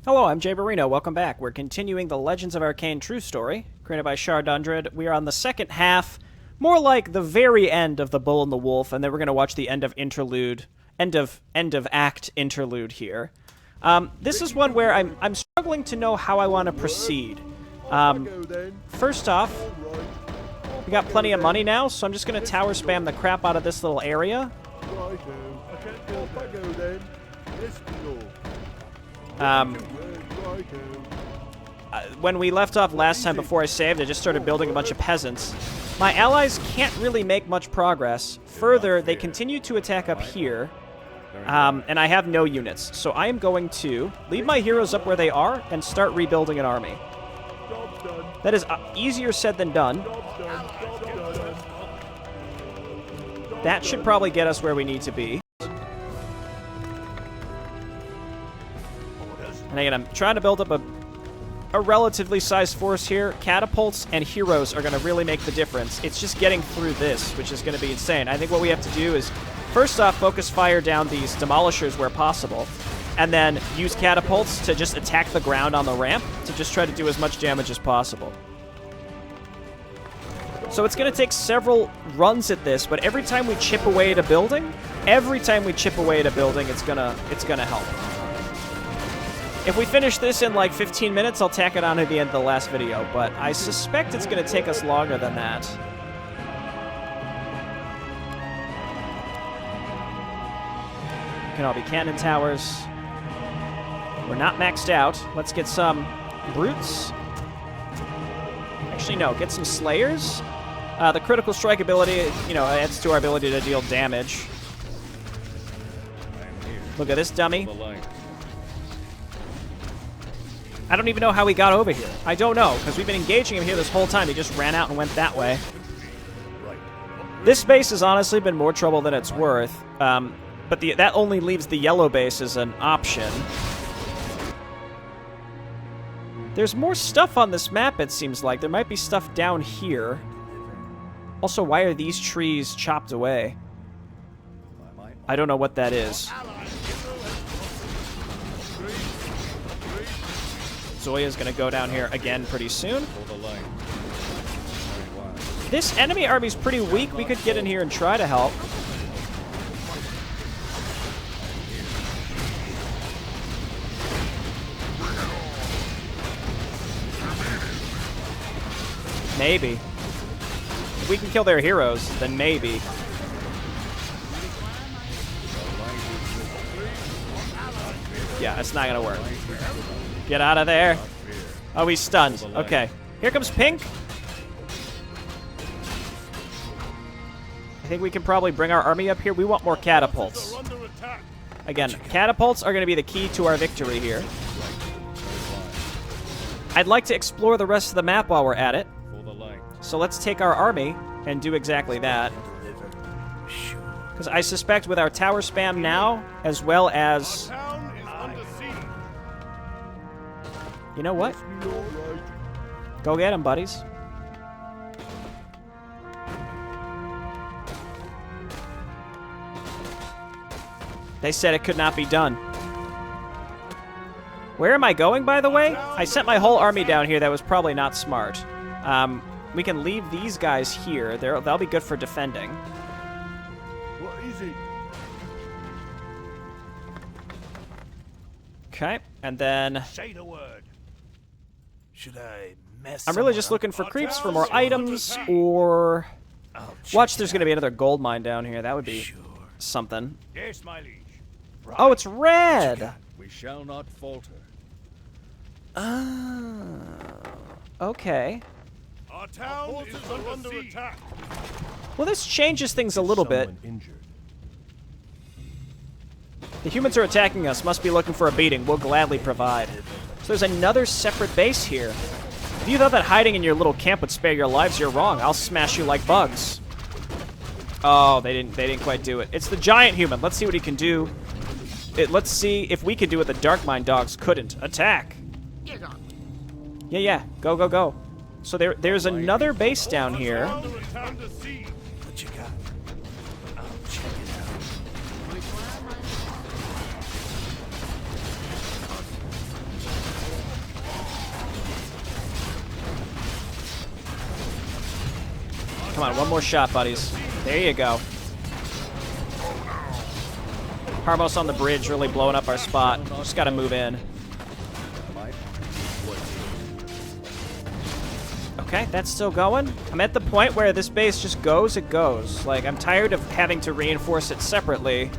Hello, I'm Jay Barrino. Welcome back. We're continuing the Legends of Arkain true story, created by Shard Undead. We are on the second half, more like the very end of The Bull and the Wolf, and then we're going to watch the end of act interlude here. This is one where I'm struggling to know how I want to proceed. First off, we got plenty of money now, so I'm just going to tower spam the crap out of this little area. When we left off last time before I saved, I just started building a bunch of peasants. My allies can't really make much progress. Further, they continue to attack up here, and I have no units. So I am going to leave my heroes up where they are and start rebuilding an army. That is easier said than done. That should probably get us where we need to be. And again, I'm trying to build up a relatively sized force here. Catapults and heroes are going to really make the difference. It's just getting through this, which is going to be insane. I think what we have to do is, first off, focus fire down these demolishers where possible, and then use catapults to just attack the ground on the ramp to just try to do as much damage as possible. So it's going to take several runs at this, but every time we chip away at a building, it's gonna help. If we finish this in like 15 minutes, I'll tack it on at the end of the last video, but I suspect it's going to take us longer than that. Can all be cannon towers. We're not maxed out. Let's get some brutes. Actually, no, get some slayers. The critical strike ability, adds to our ability to deal damage. Look at this dummy. I don't even know how he got over here. I don't know, because we've been engaging him here this whole time. He just ran out and went that way. This base has honestly been more trouble than it's worth, but that only leaves the yellow base as an option. There's more stuff on this map, it seems like. There might be stuff down here. Also, why are these trees chopped away? I don't know what that is. Zoya's going to go down here again pretty soon. This enemy army's pretty weak. We could get in here and try to help. Maybe. If we can kill their heroes, then maybe. Yeah, it's not going to work. Get out of there. Oh, he's stunned. Okay. Here comes Pink. I think we can probably bring our army up here. We want more catapults. Again, catapults are going to be the key to our victory here. I'd like to explore the rest of the map while we're at it. So let's take our army and do exactly that. Because I suspect with our tower spam now, as well as... You know what? Go get him, buddies. They said it could not be done. Where am I going, by the way? I sent my whole army down here. That was probably not smart. We can leave these guys here. They'll be good for defending. Okay, and then... Say the word. Should I mess I'm really just looking for creeps for more items, or... Watch, there's going to be another gold mine down here. That would be something. Yes, my liege. Right. Oh, it's red! We shall not falter. Okay. Our town is under attack. Well, this changes things a little bit. The humans are attacking us. Must be looking for a beating. We'll gladly provide. So there's another separate base here. If you thought that hiding in your little camp would spare your lives, you're wrong. I'll smash you like bugs. Oh, they didn't quite do it. It's the giant human. Let's see what he can do. Let's see if we can do what the Darkmind dogs couldn't. Attack. Yeah. Go, go, go. So there's another base down here. What you got? I'll check it out. Come on, one more shot, buddies. There you go. Harmos on the bridge, really blowing up our spot. Just gotta move in. Okay, that's still going. I'm at the point where this base just goes, it goes. Like, I'm tired of having to reinforce it separately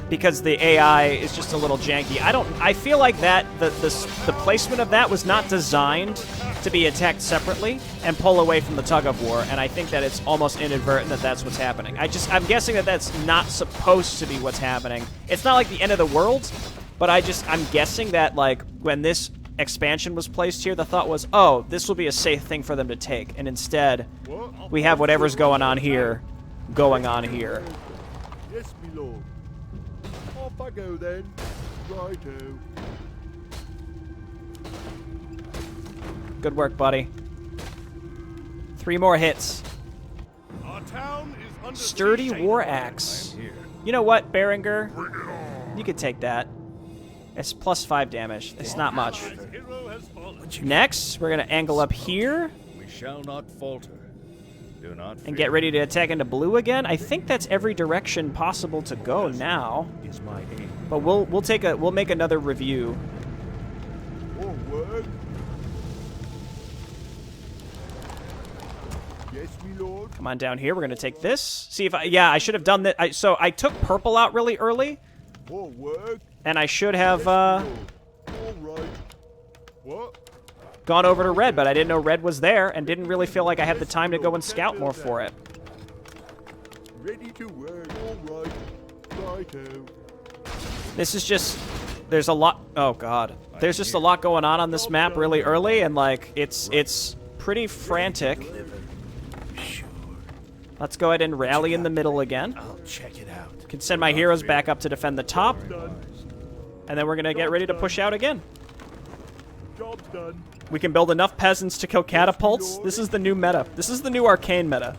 because the AI is just a little janky. I feel like that the placement of that was not designed to be attacked separately and pull away from the tug of war, and I think that it's almost inadvertent that that's what's happening. I'm guessing that that's not supposed to be what's happening. It's not like the end of the world, but I'm guessing that, like, when this expansion was placed here, the thought was, oh, this will be a safe thing for them to take, and instead we have whatever's going on here going on here. Yes, my lord. Off I go then. Righto. Good work, buddy. 3 more hits. Our town is under Sturdy siege. war axe. You know what, Berenger? You could take that. It's +5 damage. It's not much. Hero has fallen. Next, we're gonna angle up here We shall not falter. Do not and get ready to attack into blue again. I think that's every direction possible to go now. Is my aim. But we'll make another review. Forward. Yes, my lord. Come on down here. We're gonna take this. See if I should have done that. So I took purple out really early, Forward. and I should have All right. What? gone over to red, but I didn't know red was there and didn't really feel like I had the time to go and scout more for it. Ready to work. All right. Righto. This is just, there's a lot, oh god. There's just a lot going on this map really early, and like, it's pretty frantic. Let's go ahead and rally in the middle again. I'll check it out. Can send my heroes back up to defend the top, Done. and then we're gonna get ready to push out again. Job done. We can build enough peasants to kill catapults. This is the new meta. This is the new Arkain meta.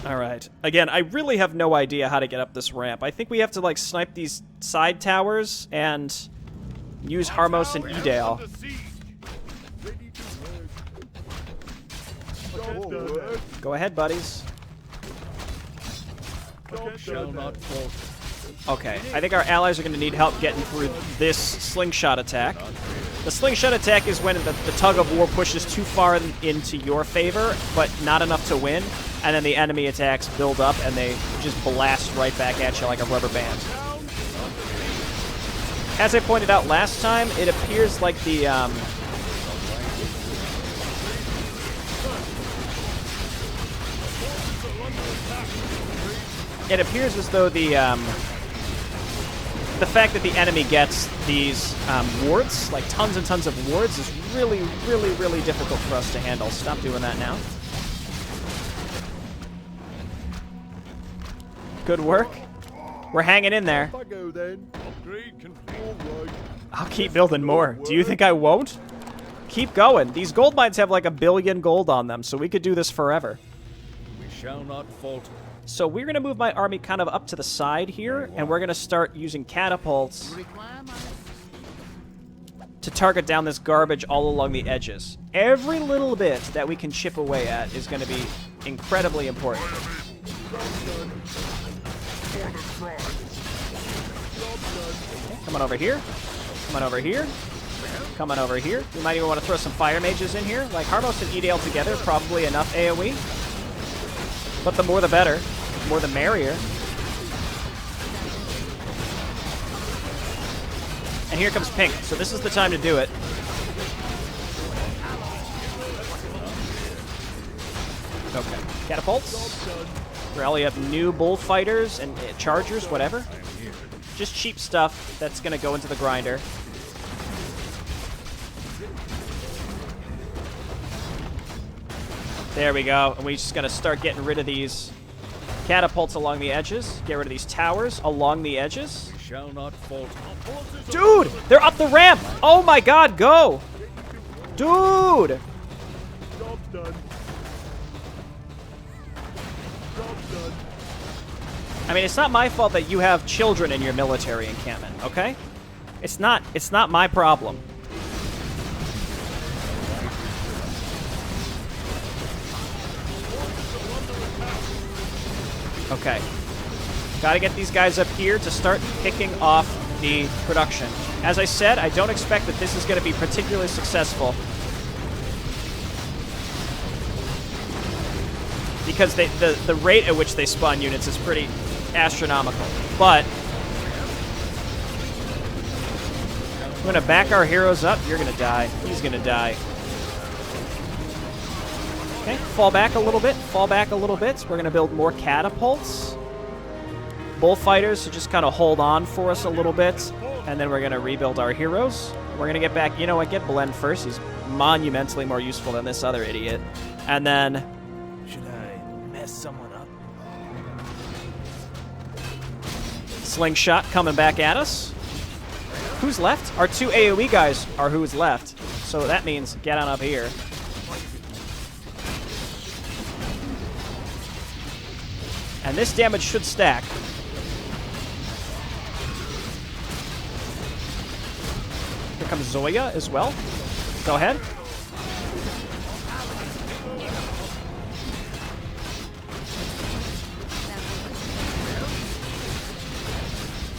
Alright. Again, I really have no idea how to get up this ramp. I think we have to, like, snipe these side towers and use Harmos and Edale. Under siege. Ready to work. Job done. Go ahead, buddies. Job shall done. not falter. Okay, I think our allies are going to need help getting through this slingshot attack. The slingshot attack is when the tug of war pushes too far into your favor, but not enough to win, and then the enemy attacks build up, and they just blast right back at you like a rubber band. As I pointed out last time, it appears like the... It appears as though the fact that the enemy gets these wards, like tons and tons of wards, is really, really, really difficult for us to handle. Stop doing that now. Good work. We're hanging in there. Off I go then. Upgrade complete. All right. I'll keep building more. Do you think I won't? Keep going. These gold mines have like 1 billion gold on them, so we could do this forever. We shall not falter. So we're going to move my army kind of up to the side here, and we're going to start using catapults to target down this garbage all along the edges. Every little bit that we can chip away at is going to be incredibly important. Come on over here. Come on over here. Come on over here. We might even want to throw some fire mages in here. Like Harmos and Edale together, probably enough AoE. But the more the better. The more the merrier. And here comes pink, so this is the time to do it. Okay. Catapults. Rally up new bullfighters and chargers, whatever. Just cheap stuff that's going to go into the grinder. There we go. And we just got to start getting rid of these catapults along the edges. Get rid of these towers along the edges. We shall not falter. Dude! They're up the ramp! Oh my god, go! Dude! Job done. Job done. I mean, it's not my fault that you have children in your military encampment, okay? It's not my problem. Okay. Gotta get these guys up here to start picking off the production. As I said, I don't expect that this is going to be particularly successful. Because the rate at which they spawn units is pretty astronomical. But we're going to back our heroes up. You're going to die. He's going to die. Okay, fall back a little bit. Fall back a little bit. We're going to build more catapults. Bullfighters to just kind of hold on for us a little bit. And then we're going to rebuild our heroes. We're going to get back... You know what? Get Blend first. He's monumentally more useful than this other idiot. And then... Should I mess someone up? Slingshot coming back at us. Who's left? Our 2 AoE guys are who's left. So that means get on up here. And this damage should stack. Here comes Zoya as well. Go ahead.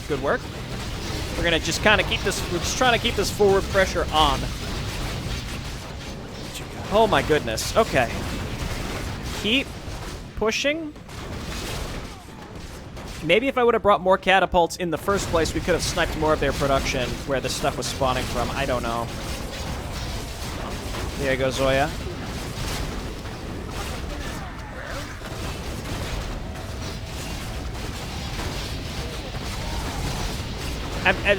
Good work. We're gonna just kind of keep this. We're just trying to keep this forward pressure on. Oh my goodness. Okay. Keep pushing. Maybe if I would have brought more catapults in the first place, we could have sniped more of their production where the stuff was spawning from. I don't know. There you go, Zoya.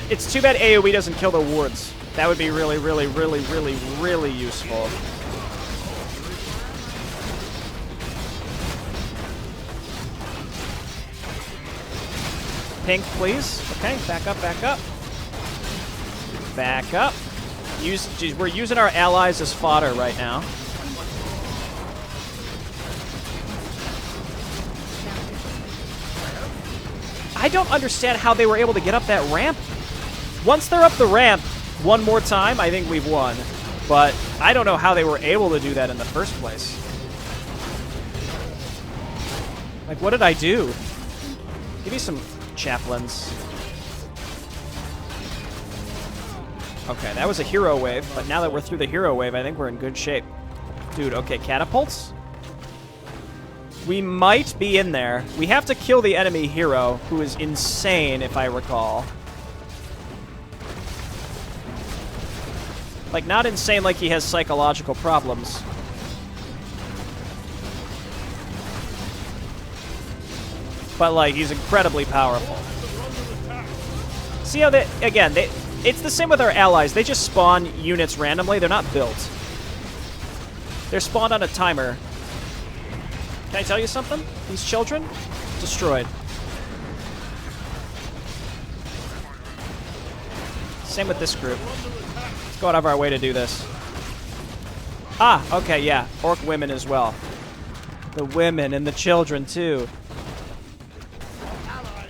It's too bad AoE doesn't kill the wards. That would be really, really, really, really, really useful. Pink, please. Okay, back up, back up. Back up. We're using our allies as fodder right now. I don't understand how they were able to get up that ramp. Once they're up the ramp one more time, I think we've won. But I don't know how they were able to do that in the first place. Like, what did I do? Give me some chaplains. Okay, that was a hero wave, but now that we're through the hero wave, I think we're in good shape. Dude, okay, catapults? We might be in there. We have to kill the enemy hero, who is insane, if I recall. Like, not insane like he has psychological problems. But, like, he's incredibly powerful. See how they... Again, it's the same with our allies. They just spawn units randomly. They're not built. They're spawned on a timer. Can I tell you something? These children? Destroyed. Same with this group. Let's go out of our way to do this. Ah, okay, yeah. Orc women as well. The women and the children, too.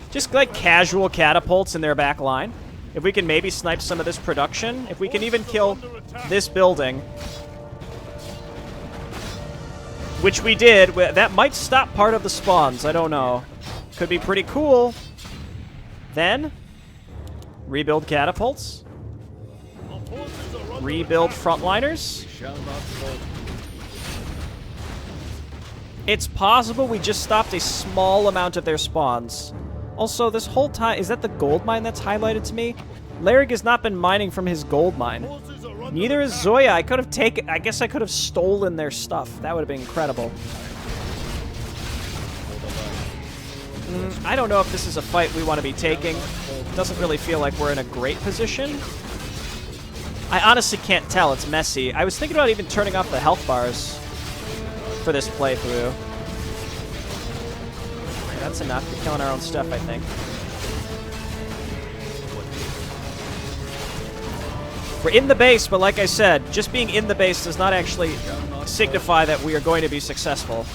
Just, like, casual catapults in their back line. If we can maybe snipe some of this production. If we can even kill this building... Which we did. That might stop part of the spawns. I don't know. Could be pretty cool. Then, rebuild catapults. Rebuild frontliners. It's possible we just stopped a small amount of their spawns. Also, this whole time... Is that the gold mine that's highlighted to me? Larrig has not been mining from his gold mine. Neither is Zoya. I could have taken... I guess I could have stolen their stuff. That would have been incredible. I don't know if this is a fight we want to be taking. Doesn't really feel like we're in a great position. I honestly can't tell. It's messy. I was thinking about even turning off the health bars for this playthrough. Okay, that's enough. We're killing our own stuff, I think. We're in the base, but like I said, just being in the base does not actually signify that we are going to be successful.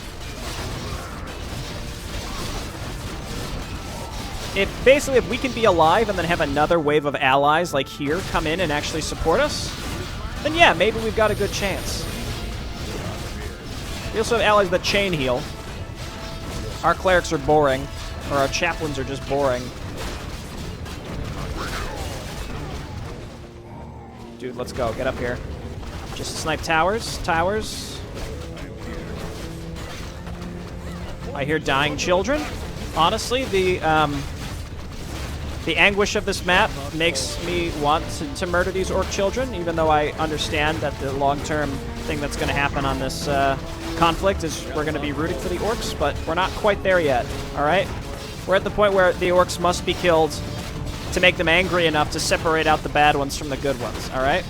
If we can be alive and then have another wave of allies like here come in and actually support us, then yeah, maybe we've got a good chance. We also have allies that chain heal. Our clerics are boring, or our chaplains are just boring. Dude, let's go. Get up here. Just snipe towers. Towers. I hear dying children. Honestly, the anguish of this map makes me want to murder these orc children, even though I understand that the long-term thing that's going to happen on this conflict is we're going to be rooting for the orcs, but we're not quite there yet, all right? We're at the point where the orcs must be killed to make them angry enough to separate out the bad ones from the good ones, all right?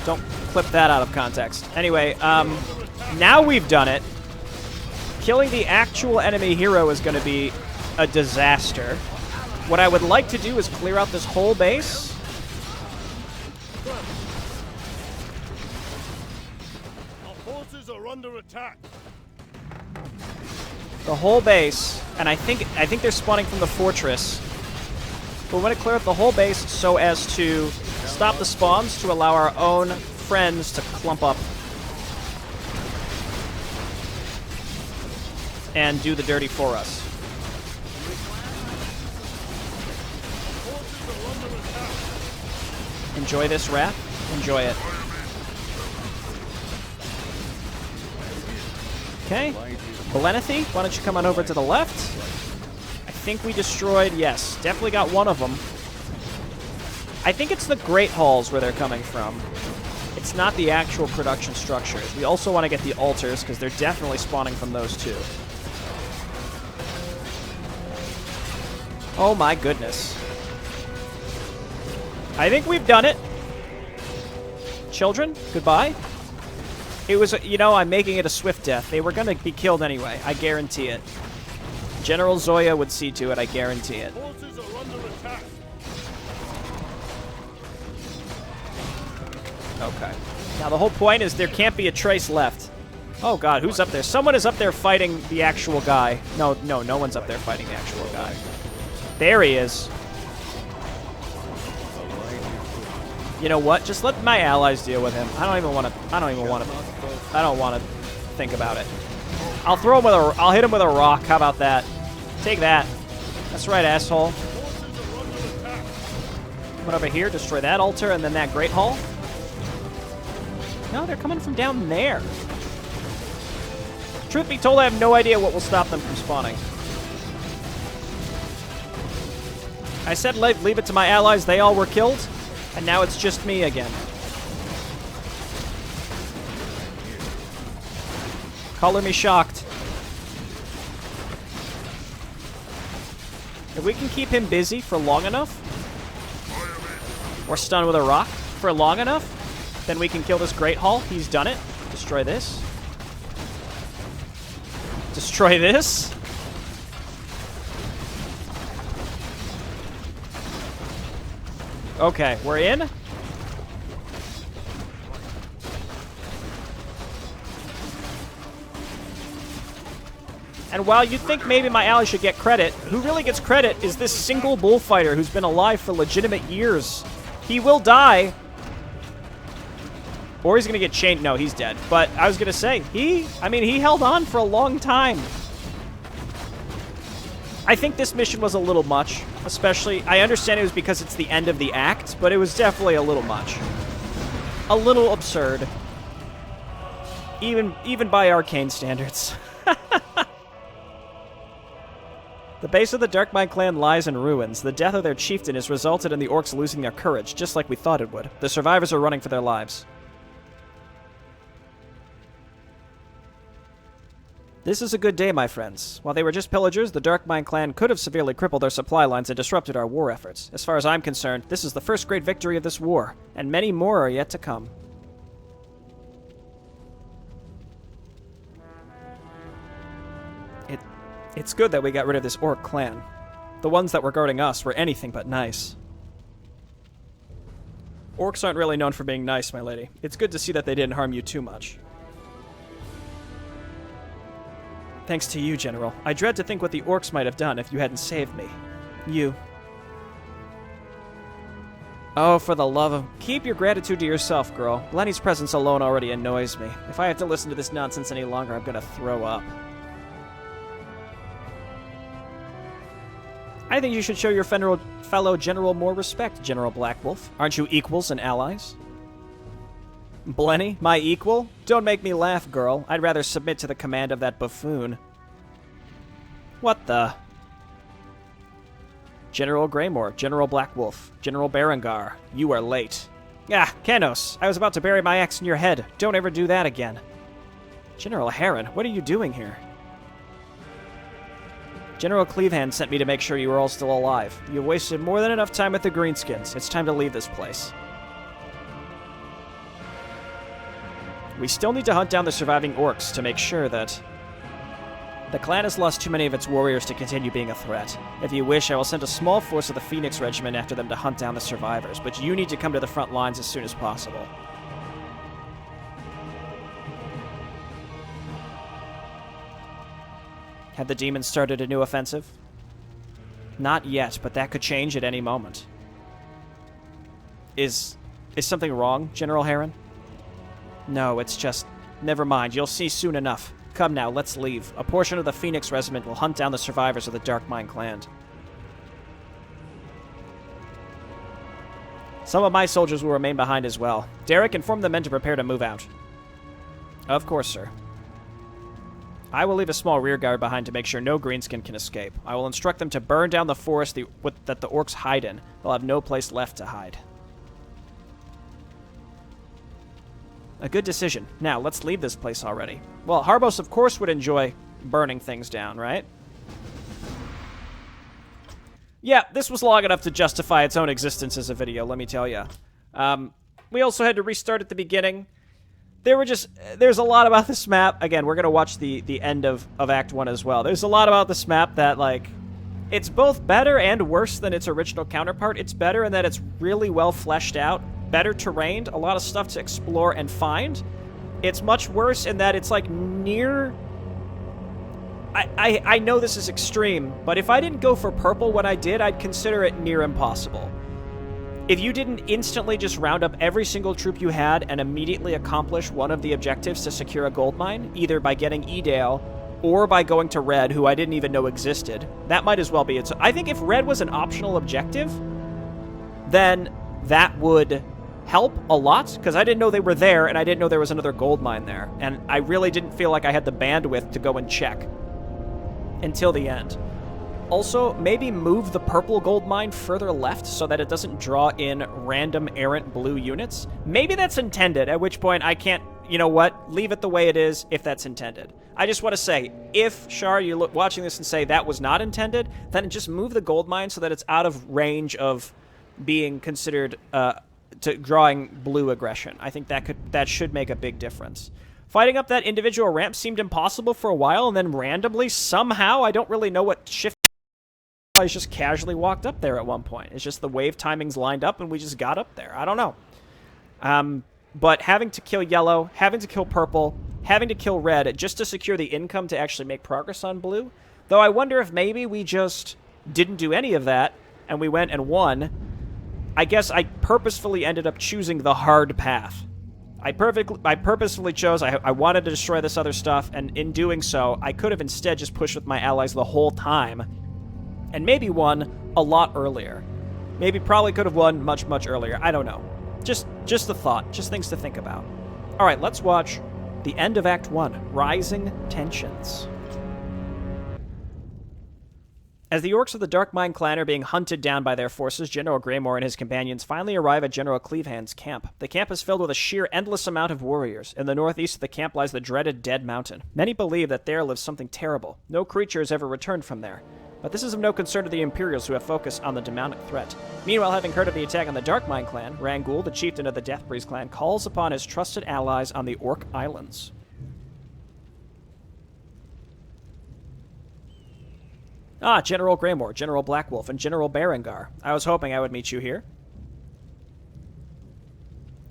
Don't clip that out of context. Anyway, now we've done it. Killing the actual enemy hero is going to be a disaster. What I would like to do is clear out this whole base. Our forces are under attack. The whole base, and I think they're spawning from the fortress. But we want to clear out the whole base so as to stop the spawns to allow our own friends to clump up and do the dirty for us. Enjoy this, Wrath. Enjoy it. Okay. Belenathy, why don't you come on over to the left? I think we destroyed, yes, definitely got one of them. I think it's the Great Halls where they're coming from. It's not the actual production structures. We also want to get the altars, because they're definitely spawning from those too. Oh my goodness. I think we've done it. Children, goodbye. It was, you know, I'm making it a swift death. They were going to be killed anyway. I guarantee it. General Zoya would see to it, I guarantee it. Forces are under attack. Okay. Now the whole point is there can't be a trace left. Oh god, who's up there? Someone is up there fighting the actual guy. No one's up there fighting the actual guy. There he is. You know what? Just let my allies deal with him. I don't want to think about it. I'll hit him with a rock. How about that? Take that. That's right, asshole. Come over here, destroy that altar, and then that Great Hall. No, they're coming from down there. Truth be told, I have no idea what will stop them from spawning. I said leave it to my allies. They all were killed, and now it's just me again. Color me shocked. If we can keep him busy for long enough, or stun with a rock for long enough, then we can kill this Great Hall. He's done it. Destroy this. Destroy this. Okay, we're in. And while you'd think maybe my ally should get credit, who really gets credit is this single bullfighter who's been alive for legitimate years. He will die. Or he's going to get chained. No, he's dead. But I was going to say, he held on for a long time. I think this mission was a little much. Especially, I understand it was because it's the end of the act, but it was definitely a little much. A little absurd. Even by Arkain standards. The base of the Darkmind clan lies in ruins. The death of their chieftain has resulted in the orcs losing their courage, just like we thought it would. The survivors are running for their lives. This is a good day, my friends. While they were just pillagers, the Darkmind clan could have severely crippled our supply lines and disrupted our war efforts. As far as I'm concerned, this is the first great victory of this war, and many more are yet to come. It's good that we got rid of this orc clan. The ones that were guarding us were anything but nice. Orcs aren't really known for being nice, my lady. It's good to see that they didn't harm you too much. Thanks to you, General. I dread to think what the orcs might have done if you hadn't saved me. You. Oh, for the love of... Keep your gratitude to yourself, girl. Lenny's presence alone already annoys me. If I have to listen to this nonsense any longer, I'm gonna throw up. I think you should show your fellow general more respect, General Blackwolf. Aren't you equals and allies? Blenny, my equal? Don't make me laugh, girl. I'd rather submit to the command of that buffoon. What the... General Greymore, General Blackwolf, General Berengar, you are late. Ah, Kenos, I was about to bury my axe in your head. Don't ever do that again. General Heron, what are you doing here? General Cleavehand sent me to make sure you were all still alive. You've wasted more than enough time with the Greenskins. It's time to leave this place. We still need to hunt down the surviving Orcs to make sure that... The clan has lost too many of its warriors to continue being a threat. If you wish, I will send a small force of the Phoenix Regiment after them to hunt down the survivors, but you need to come to the front lines as soon as possible. Have the demons started a new offensive? Not yet, but that could change at any moment. Is something wrong, General Heron? No, it's just... Never mind, you'll see soon enough. Come now, let's leave. A portion of the Phoenix Regiment will hunt down the survivors of the Darkmind clan. Some of my soldiers will remain behind as well. Derek, inform the men to prepare to move out. Of course, sir. I will leave a small rearguard behind to make sure no greenskin can escape. I will instruct them to burn down the forest that the Orcs hide in. They'll have no place left to hide. A good decision. Now, let's leave this place already. Well, Harbos, of course, would enjoy burning things down, right? Yeah, this was long enough to justify its own existence as a video, let me tell you. We also had to restart at the beginning. There's a lot about this map. Again, we're going to watch the end of Act 1 as well. There's a lot about this map that, like, it's both better and worse than its original counterpart. It's better in that it's really well fleshed out. Better terrained, a lot of stuff to explore and find. It's much worse in that it's like near... I know this is extreme, but if I didn't go for purple when I did, I'd consider it near impossible. If you didn't instantly just round up every single troop you had and immediately accomplish one of the objectives to secure a gold mine, either by getting Edale or by going to red, who I didn't even know existed, that might as well be it. So I think if red was an optional objective, then that would... help a lot, because I didn't know they were there, and I didn't know there was another gold mine there, and I really didn't feel like I had the bandwidth to go and check until the end. Also, maybe move the purple gold mine further left so that it doesn't draw in random errant blue units. Maybe that's intended, at which point I can't, you know what, leave it the way it is if that's intended. I just want to say, if, Shar, you're watching this and say that was not intended, then just move the gold mine so that it's out of range of being considered, to drawing blue aggression. I think that should make a big difference. Fighting up that individual ramp seemed impossible for a while, and then randomly, somehow, I don't really know what shift... I just casually walked up there at one point. It's just the wave timings lined up, and we just got up there. I don't know. But having to kill yellow, having to kill purple, having to kill red, just to secure the income to actually make progress on blue. Though I wonder if maybe we just didn't do any of that, and we went and won. I guess I purposefully ended up choosing the hard path. I purposefully chose, I wanted to destroy this other stuff, and in doing so, I could have instead just pushed with my allies the whole time, and maybe won a lot earlier. Maybe probably could have won much, much earlier. I don't know. Just a thought. Just things to think about. Alright, let's watch the end of Act 1, Rising Tensions. As the Orcs of the Darkmind clan are being hunted down by their forces, General Greymore and his companions finally arrive at General Cleavehand's camp. The camp is filled with a sheer endless amount of warriors. In the northeast of the camp lies the dreaded Dead Mountain. Many believe that there lives something terrible. No creature has ever returned from there. But this is of no concern to the Imperials, who have focused on the demonic threat. Meanwhile, having heard of the attack on the Darkmind clan, Rangul, the chieftain of the Deathbreeze clan, calls upon his trusted allies on the Orc Islands. Ah, General Greymore, General Blackwolf, and General Berengar. I was hoping I would meet you here.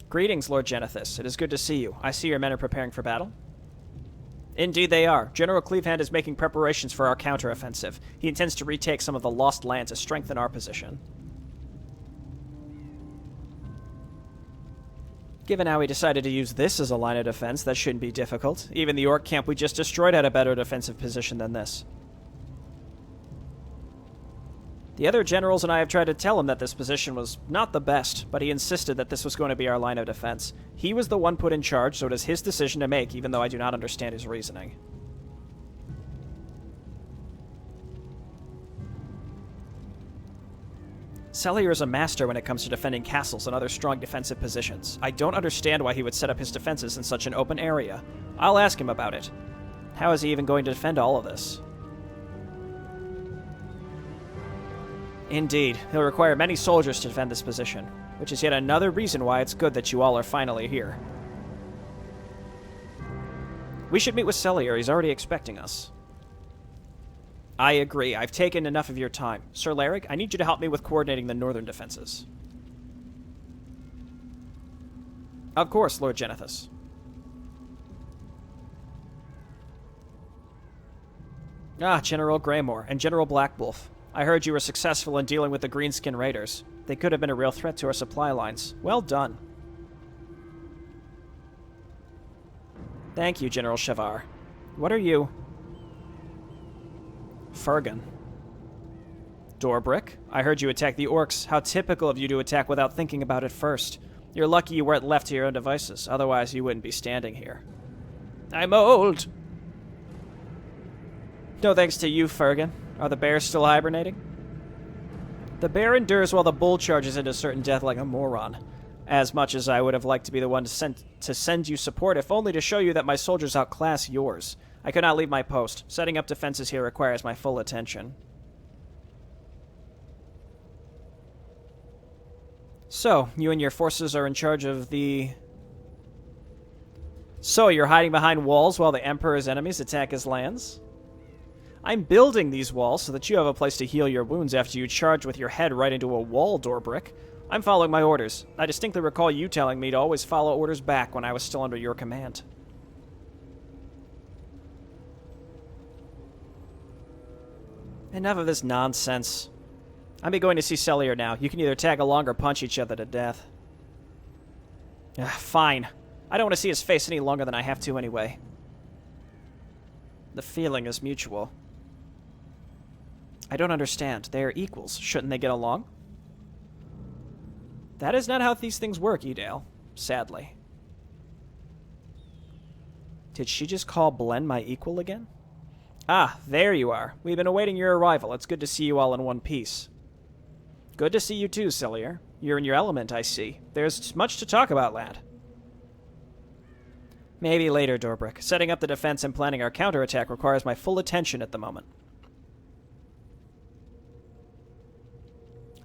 Greetings, Lord Genethys. It is good to see you. I see your men are preparing for battle. Indeed they are. General Cleavehand is making preparations for our counteroffensive. He intends to retake some of the lost land to strengthen our position. Given how he decided to use this as a line of defense, that shouldn't be difficult. Even the Orc camp we just destroyed had a better defensive position than this. The other generals and I have tried to tell him that this position was not the best, but he insisted that this was going to be our line of defense. He was the one put in charge, so it is his decision to make, even though I do not understand his reasoning. Cellier is a master when it comes to defending castles and other strong defensive positions. I don't understand why he would set up his defenses in such an open area. I'll ask him about it. How is he even going to defend all of this? Indeed, he'll require many soldiers to defend this position, which is yet another reason why it's good that you all are finally here. We should meet with Cellier. He's already expecting us. I agree. I've taken enough of your time. Sir Larrick, I need you to help me with coordinating the northern defenses. Of course, Lord Genethus. Ah, General Greymore and General Blackwolf. I heard you were successful in dealing with the Greenskin Raiders. They could have been a real threat to our supply lines. Well done. Thank you, General Shavar. What are you? Fergan. Dorbrick, I heard you attack the Orcs. How typical of you to attack without thinking about it first. You're lucky you weren't left to your own devices, otherwise you wouldn't be standing here. I'm old. No thanks to you, Fergan. Are the bears still hibernating? The bear endures while the bull charges into certain death like a moron. As much as I would have liked to be the one to send you support, if only to show you that my soldiers outclass yours. I could not leave my post. Setting up defenses here requires my full attention. So, you and your forces are in charge of the... So, you're hiding behind walls while the Emperor's enemies attack his lands? I'm building these walls so that you have a place to heal your wounds after you charge with your head right into a wall, Dorbrick. I'm following my orders. I distinctly recall you telling me to always follow orders back when I was still under your command. Enough of this nonsense. I'm going to see Cellier now. You can either tag along or punch each other to death. Fine. I don't want to see his face any longer than I have to anyway. The feeling is mutual. I don't understand. They are equals. Shouldn't they get along? That is not how these things work, Edale. Sadly. Did she just call Blen my equal again? Ah, there you are. We've been awaiting your arrival. It's good to see you all in one piece. Good to see you too, Cellier. You're in your element, I see. There's much to talk about, lad. Maybe later, Dorbrick. Setting up the defense and planning our counterattack requires my full attention at the moment.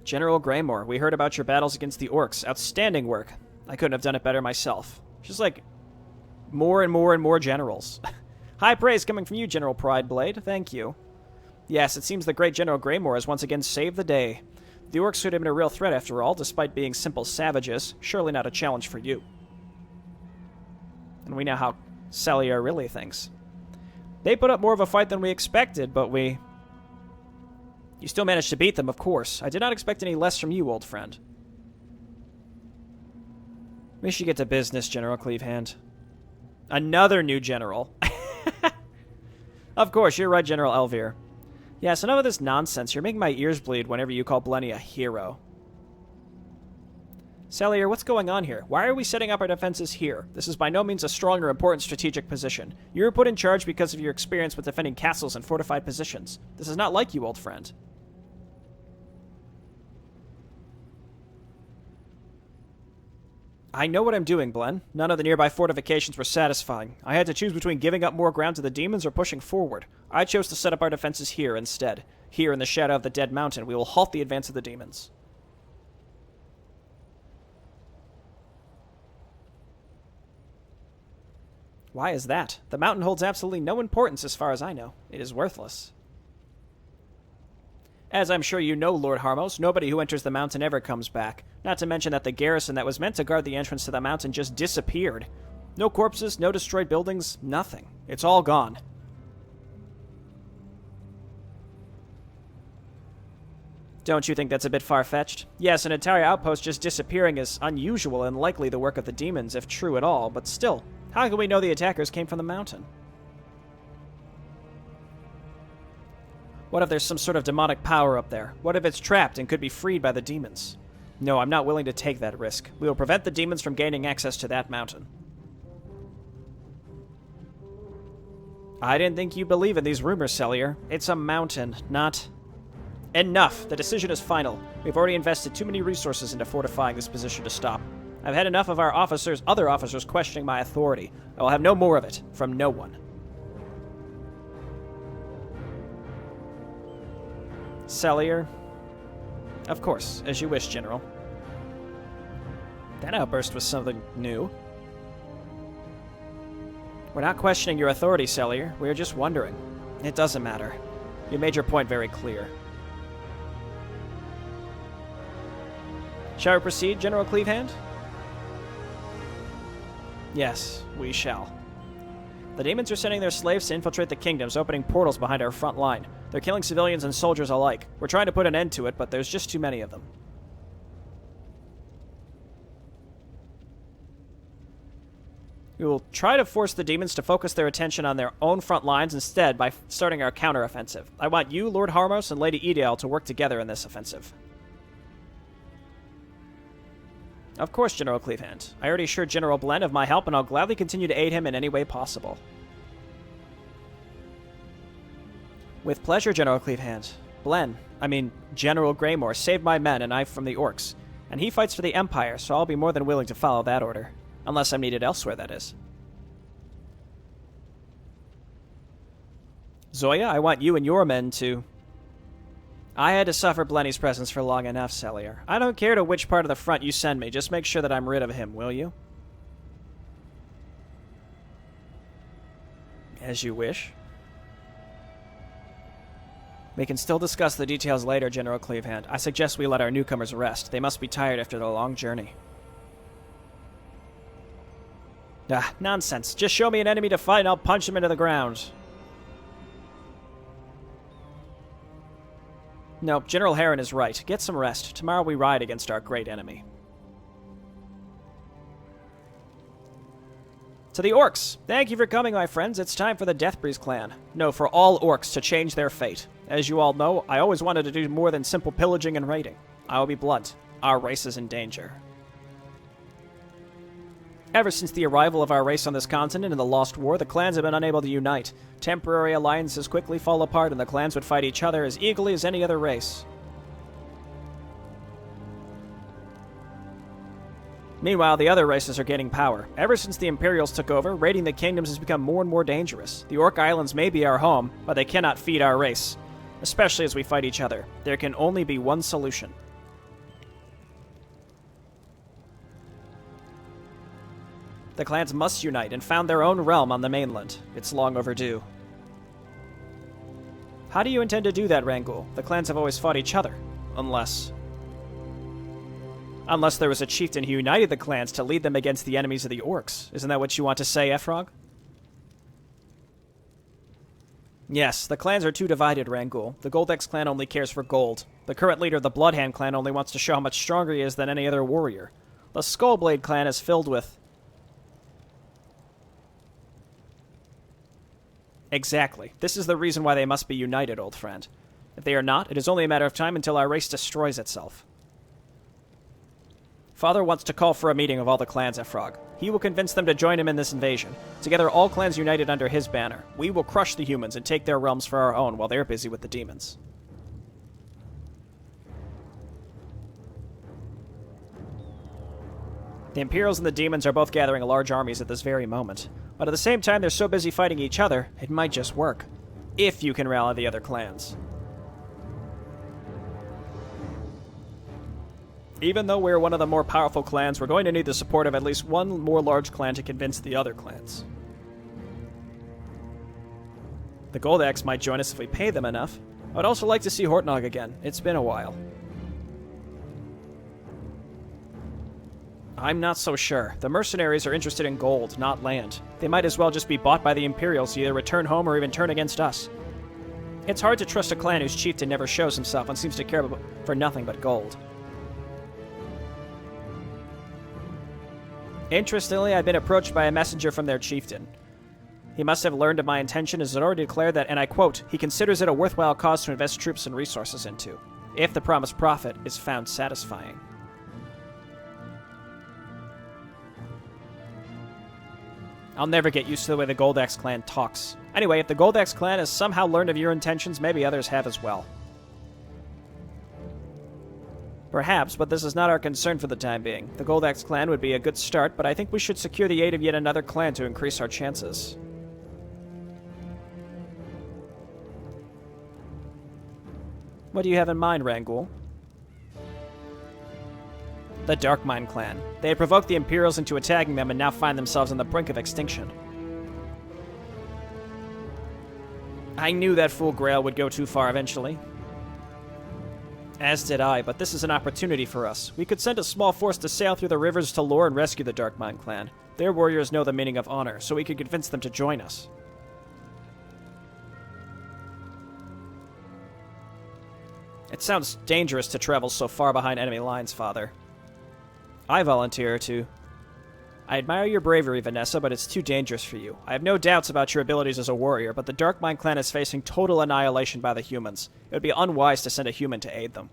General Greymore, we heard about your battles against the Orcs. Outstanding work. I couldn't have done it better myself. Just like more and more and more generals. High praise coming from you, General Prideblade. Thank you. Yes, it seems the great General Greymore has once again saved the day. The Orcs could have been a real threat after all, despite being simple savages. Surely not a challenge for you. And we know how Cellier really thinks. They put up more of a fight than we expected, but we... You still managed to beat them, of course. I did not expect any less from you, old friend. We should get to business, General Cleavehand. Another new general. Of course, you're right, General Elvir. Yes, enough of this nonsense. You're making my ears bleed whenever you call Blenny a hero. Cellier, what's going on here? Why are we setting up our defenses here? This is by no means a strong or important strategic position. You were put in charge because of your experience with defending castles and fortified positions. This is not like you, old friend. I know what I'm doing, Blen. None of the nearby fortifications were satisfying. I had to choose between giving up more ground to the demons or pushing forward. I chose to set up our defenses here instead. Here in the shadow of the Dead Mountain, we will halt the advance of the demons. Why is that? The mountain holds absolutely no importance as far as I know. It is worthless. As I'm sure you know, Lord Harmos, nobody who enters the mountain ever comes back. Not to mention that the garrison that was meant to guard the entrance to the mountain just disappeared. No corpses, no destroyed buildings, nothing. It's all gone. Don't you think that's a bit far-fetched? Yes, an entire outpost just disappearing is unusual and likely the work of the demons, if true at all, but still, how can we know the attackers came from the mountain? What if there's some sort of demonic power up there? What if it's trapped and could be freed by the demons? No, I'm not willing to take that risk. We will prevent the demons from gaining access to that mountain. I didn't think you believe in these rumors, Cellier. It's a mountain, not... Enough! The decision is final. We've already invested too many resources into fortifying this position to stop. I've had enough of our other officers questioning my authority. I will have no more of it, from no one. Cellier? Of course, as you wish, General. That outburst was something new. We're not questioning your authority, Cellier. We are just wondering. It doesn't matter. You made your point very clear. Shall we proceed, General Cleavehand? Yes, we shall. The demons are sending their slaves to infiltrate the kingdoms, opening portals behind our front line. They're killing civilians and soldiers alike. We're trying to put an end to it, but there's just too many of them. We will try to force the demons to focus their attention on their own front lines instead by starting our counteroffensive. I want you, Lord Harmos, and Lady Ideal to work together in this offensive. Of course, General Cleavehand. I already assured General Blen of my help, and I'll gladly continue to aid him in any way possible. With pleasure, General Cleavehand. General Greymore saved my men and I from the Orcs, and he fights for the Empire, so I'll be more than willing to follow that order. Unless I'm needed elsewhere, that is. Zoya, I want you and your men to... I had to suffer Blenny's presence for long enough, Cellier. I don't care to which part of the front you send me, just make sure that I'm rid of him, will you? As you wish. We can still discuss the details later, General Cleavehand. I suggest we let our newcomers rest. They must be tired after their long journey. Ah, nonsense. Just show me an enemy to fight and I'll punch him into the ground. No, General Heron is right. Get some rest. Tomorrow we ride against our great enemy. To the Orcs! Thank you for coming, my friends. It's time for the Deathbreeze clan. No, for all Orcs to change their fate. As you all know, I always wanted to do more than simple pillaging and raiding. I will be blunt. Our race is in danger. Ever since the arrival of our race on this continent in the Lost War, the clans have been unable to unite. Temporary alliances quickly fall apart, and the clans would fight each other as eagerly as any other race. Meanwhile, the other races are gaining power. Ever since the Imperials took over, raiding the kingdoms has become more and more dangerous. The Orc Islands may be our home, but they cannot feed our race, especially as we fight each other. There can only be one solution. The clans must unite and found their own realm on the mainland. It's long overdue. How do you intend to do that, Rangul? The clans have always fought each other. Unless there was a chieftain who united the clans to lead them against the enemies of the Orcs. Isn't that what you want to say, Efrog? Yes, the clans are too divided, Rangul. The Goldex clan only cares for gold. The current leader of the Bloodhand clan only wants to show how much stronger he is than any other warrior. The Skullblade clan is filled with... Exactly. This is the reason why they must be united, old friend. If they are not, it is only a matter of time until our race destroys itself. Father wants to call for a meeting of all the clans, Efrog. He will convince them to join him in this invasion. Together, all clans united under his banner. We will crush the humans and take their realms for our own while they're busy with the demons. The Imperials and the demons are both gathering large armies at this very moment. But at the same time, they're so busy fighting each other, it might just work. If you can rally the other clans. Even though we're one of the more powerful clans, we're going to need the support of at least one more large clan to convince the other clans. The Goldex might join us if we pay them enough. I would also like to see Hortnog again. It's been a while. I'm not so sure. The mercenaries are interested in gold, not land. They might as well just be bought by the Imperials to either return home or even turn against us. It's hard to trust a clan whose chieftain never shows himself and seems to care for nothing but gold. Interestingly, I've been approached by a messenger from their chieftain. He must have learned of my intention and has already declared that, and I quote, he considers it a worthwhile cause to invest troops and resources into, if the promised profit is found satisfying. I'll never get used to the way the Goldax clan talks. Anyway, if the Goldax clan has somehow learned of your intentions, maybe others have as well. Perhaps, but this is not our concern for the time being. The Goldax clan would be a good start, but I think we should secure the aid of yet another clan to increase our chances. What do you have in mind, Rangul? The Darkmind clan. They had provoked the Imperials into attacking them and now find themselves on the brink of extinction. I knew that fool Grail would go too far eventually. As did I, but this is an opportunity for us. We could send a small force to sail through the rivers to Lore and rescue the Darkmind clan. Their warriors know the meaning of honor, so we could convince them to join us. It sounds dangerous to travel so far behind enemy lines, Father. I volunteer to... I admire your bravery, Vanessa, but it's too dangerous for you. I have no doubts about your abilities as a warrior, but the Darkmind clan is facing total annihilation by the humans. It would be unwise to send a human to aid them.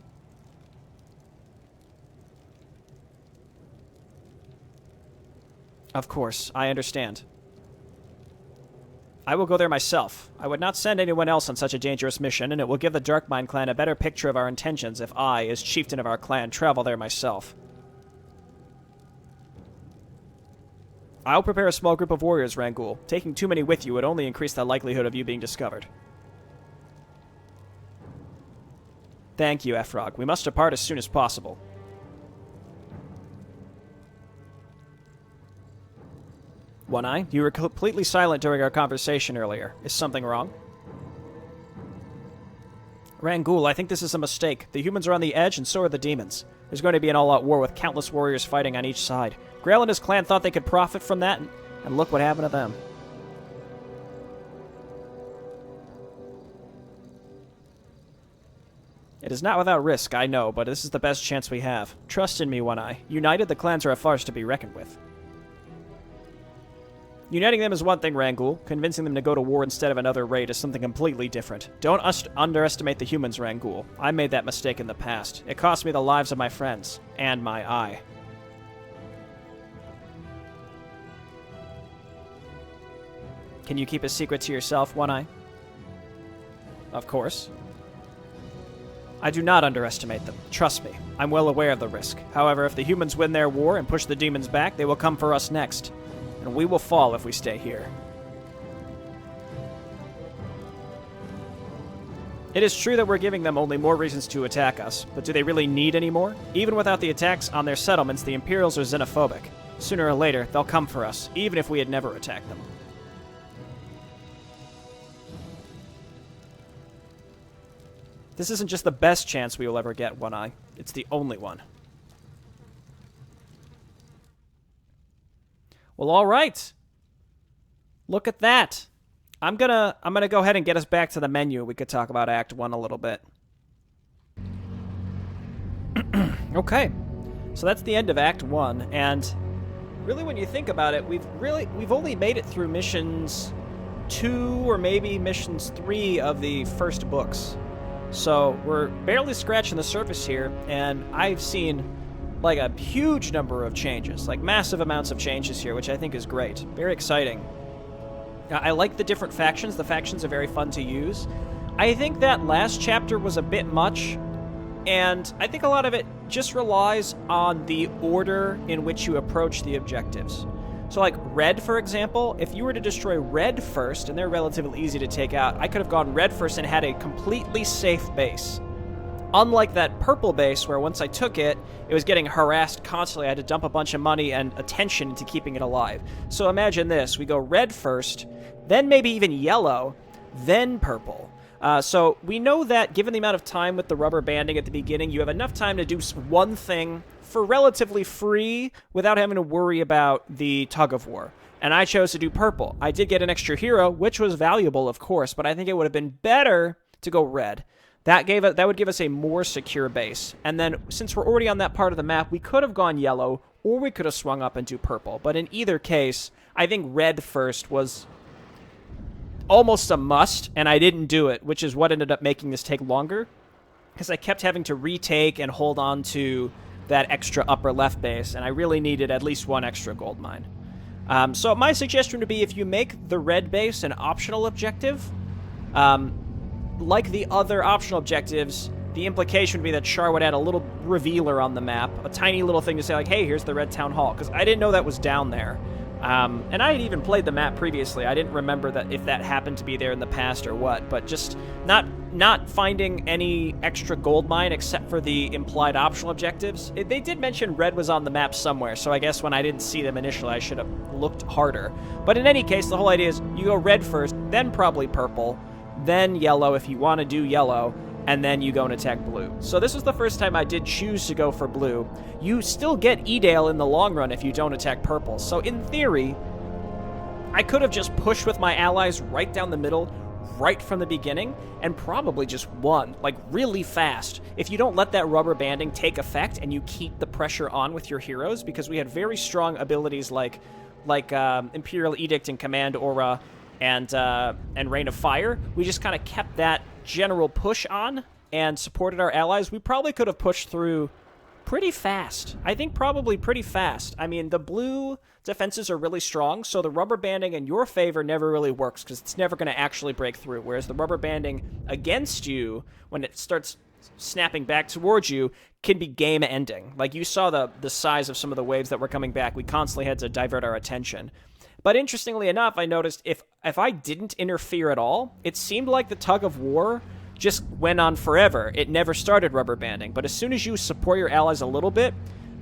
Of course, I understand. I will go there myself. I would not send anyone else on such a dangerous mission, and it will give the Darkmind clan a better picture of our intentions if I, as chieftain of our clan, travel there myself. I'll prepare a small group of warriors, Rangul. Taking too many with you would only increase the likelihood of you being discovered. Thank you, Efrog. We must depart as soon as possible. One-Eye, you were completely silent during our conversation earlier. Is something wrong? Rangul, I think this is a mistake. The humans are on the edge, and so are the demons. There's going to be an all-out war with countless warriors fighting on each side. Grail and his clan thought they could profit from that, and look what happened to them. It is not without risk, I know, but this is the best chance we have. Trust in me, One-Eye. United, the clans are a force to be reckoned with. Uniting them is one thing, Rangul. Convincing them to go to war instead of another raid is something completely different. Don't underestimate the humans, Rangul. I made that mistake in the past. It cost me the lives of my friends. And my eye. Can you keep a secret to yourself, One-Eye? Of course. I do not underestimate them. Trust me. I'm well aware of the risk. However, if the humans win their war and push the demons back, they will come for us next. And we will fall if we stay here. It is true that we're giving them only more reasons to attack us, but do they really need any more? Even without the attacks on their settlements, the Imperials are xenophobic. Sooner or later, they'll come for us, even if we had never attacked them. This isn't just the best chance we will ever get, One-Eye. It's the only one. Well, all right. Look at that. I'm gonna go ahead and get us back to the menu. We could talk about Act 1 a little bit. Okay. So that's the end of Act 1, and really when you think about it, we've only made it through missions 2 or maybe missions 3 of the first books. So we're barely scratching the surface here, and I've seen like a huge number of changes, like massive amounts of changes here, which I think is great. Very exciting. I like the different factions. The factions are very fun to use. I think that last chapter was a bit much, and I think a lot of it just relies on the order in which you approach the objectives. So like Red, for example, if you were to destroy Red first, and they're relatively easy to take out, I could have gone Red first and had a completely safe base. Unlike that purple base, where once I took it, it was getting harassed constantly. I had to dump a bunch of money and attention into keeping it alive. So imagine this. We go Red first, then maybe even yellow, then purple. So we know that given the amount of time with the rubber banding at the beginning, you have enough time to do one thing for relatively free without having to worry about the tug of war. And I chose to do purple. I did get an extra hero, which was valuable, of course, but I think it would have been better to go red. That would give us a more secure base. And then, since we're already on that part of the map, we could have gone yellow, or we could have swung up into purple. But in either case, I think red first was almost a must, and I didn't do it, which is what ended up making this take longer, because I kept having to retake and hold on to that extra upper left base, and I really needed at least one extra gold mine. So my suggestion would be, if you make the red base an optional objective, like the other optional objectives, the implication would be that Char would add a little revealer on the map, a tiny little thing to say, like, hey, here's the red town hall, because I didn't know that was down there. And I had even played the map previously. I didn't remember that if that happened to be there in the past or what, but just not finding any extra gold mine except for the implied optional objectives. They did mention red was on the map somewhere, so I guess when I didn't see them initially, I should have looked harder. But in any case, the whole idea is you go red first, then probably purple, then yellow if you want to do yellow, and then you go and attack blue. So this was the first time I did choose to go for blue. You still get Edale in the long run if you don't attack purple. So in theory, I could have just pushed with my allies right down the middle, right from the beginning, and probably just won, like, really fast. If you don't let that rubber banding take effect and you keep the pressure on with your heroes, because we had very strong abilities like Imperial Edict and Command Aura and Rain of Fire. We just kind of kept that general push on and supported our allies. We probably could have pushed through pretty fast. I think probably pretty fast. I mean, the blue defenses are really strong, so the rubber banding in your favor never really works because it's never going to actually break through, whereas the rubber banding against you, when it starts snapping back towards you, can be game-ending. Like, you saw the size of some of the waves that were coming back. We constantly had to divert our attention. But interestingly enough, I noticed if I didn't interfere at all, it seemed like the tug of war just went on forever. It never started rubber banding. But as soon as you support your allies a little bit,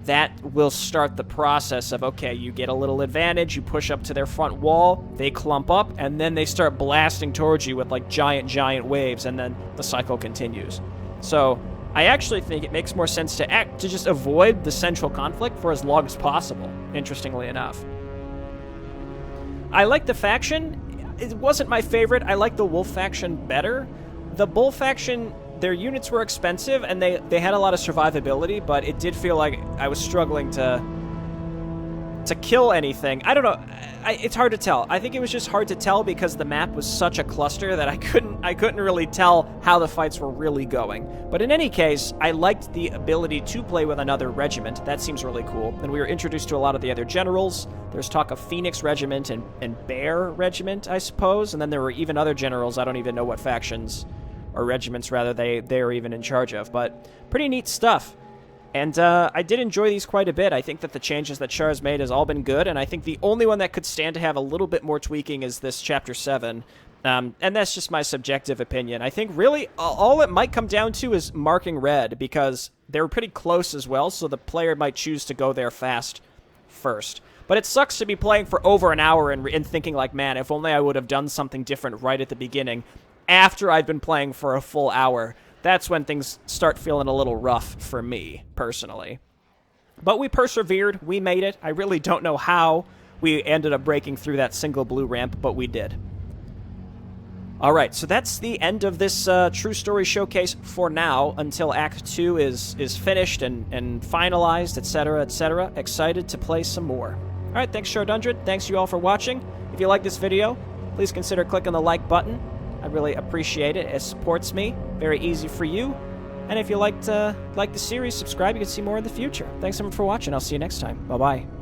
that will start the process of, okay, you get a little advantage, you push up to their front wall, they clump up, and then they start blasting towards you with, like, giant waves, and then the cycle continues. So I actually think it makes more sense to just avoid the central conflict for as long as possible, interestingly enough. I like the faction. It wasn't my favorite. I like the wolf faction better. The bull faction, their units were expensive, and they had a lot of survivability, but it did feel like I was struggling to kill anything. I don't know. It's hard to tell. I think it was just hard to tell because the map was such a cluster that I couldn't really tell how the fights were really going. But in any case, I liked the ability to play with another regiment. That seems really cool. And we were introduced to a lot of the other generals. There's talk of Phoenix Regiment and Bear Regiment, I suppose. And then there were even other generals. I don't even know what factions or regiments, rather, they were even in charge of. But pretty neat stuff. And I did enjoy these quite a bit. I think that the changes that Char's made has all been good, and I think the only one that could stand to have a little bit more tweaking is this Chapter 7. And that's just my subjective opinion. I think really all it might come down to is marking red, because they were pretty close as well, so the player might choose to go there fast first. But it sucks to be playing for over an hour and thinking like, man, if only I would have done something different right at the beginning, after I'd been playing for a full hour. That's when things start feeling a little rough for me, personally. But we persevered. We made it. I really don't know how we ended up breaking through that single blue ramp, but we did. All right, so that's the end of this True Story Showcase for now, until Act 2 is finished and finalized, etc., etc. Excited to play some more. All right, thanks, Shardundred. Thanks, you all, for watching. If you like this video, please consider clicking the like button. I really appreciate it. It supports me. Very easy for you. And if you like the series, subscribe. You can see more in the future. Thanks so much for watching. I'll see you next time. Bye-bye.